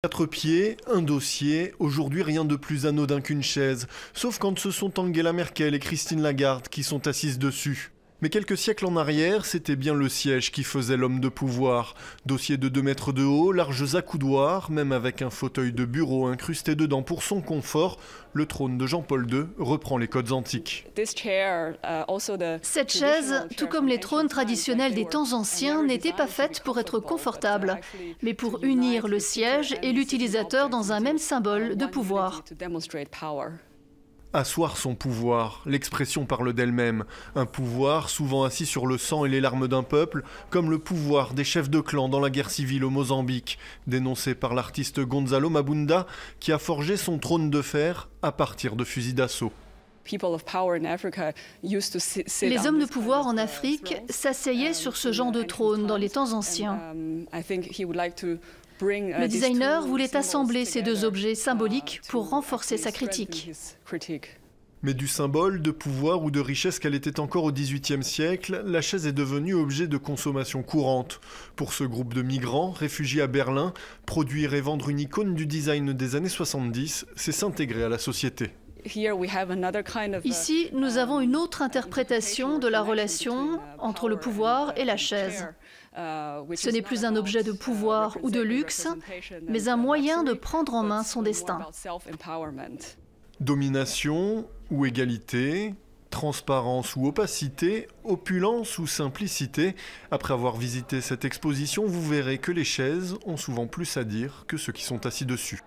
Quatre pieds, un dossier, aujourd'hui rien de plus anodin qu'une chaise, sauf quand ce sont Angela Merkel et Christine Lagarde qui sont assises dessus. Mais quelques siècles en arrière, c'était bien le siège qui faisait l'homme de pouvoir. Dossier de 2 mètres de haut, larges accoudoirs, même avec un fauteuil de bureau incrusté dedans pour son confort, le trône de Jean-Paul II reprend les codes antiques. Cette chaise, tout comme les trônes traditionnels des temps anciens, n'était pas faite pour être confortable, mais pour unir le siège et l'utilisateur dans un même symbole de pouvoir. Asseoir son pouvoir, l'expression parle d'elle-même. Un pouvoir souvent assis sur le sang et les larmes d'un peuple, comme le pouvoir des chefs de clan dans la guerre civile au Mozambique, dénoncé par l'artiste Gonzalo Mabunda, qui a forgé son trône de fer à partir de fusils d'assaut. Les hommes de pouvoir en Afrique s'asseyaient sur ce genre de trône dans les temps anciens. Le designer voulait assembler ces deux objets symboliques pour renforcer sa critique. Mais du symbole de pouvoir ou de richesse qu'elle était encore au XVIIIe siècle, la chaise est devenue objet de consommation courante. Pour ce groupe de migrants, réfugiés à Berlin, produire et vendre une icône du design des années 70, c'est s'intégrer à la société. Ici, nous avons une autre interprétation de la relation entre le pouvoir et la chaise. Ce n'est plus un objet de pouvoir ou de luxe, mais un moyen de prendre en main son destin. Domination ou égalité, transparence ou opacité, opulence ou simplicité. Après avoir visité cette exposition, vous verrez que les chaises ont souvent plus à dire que ceux qui sont assis dessus.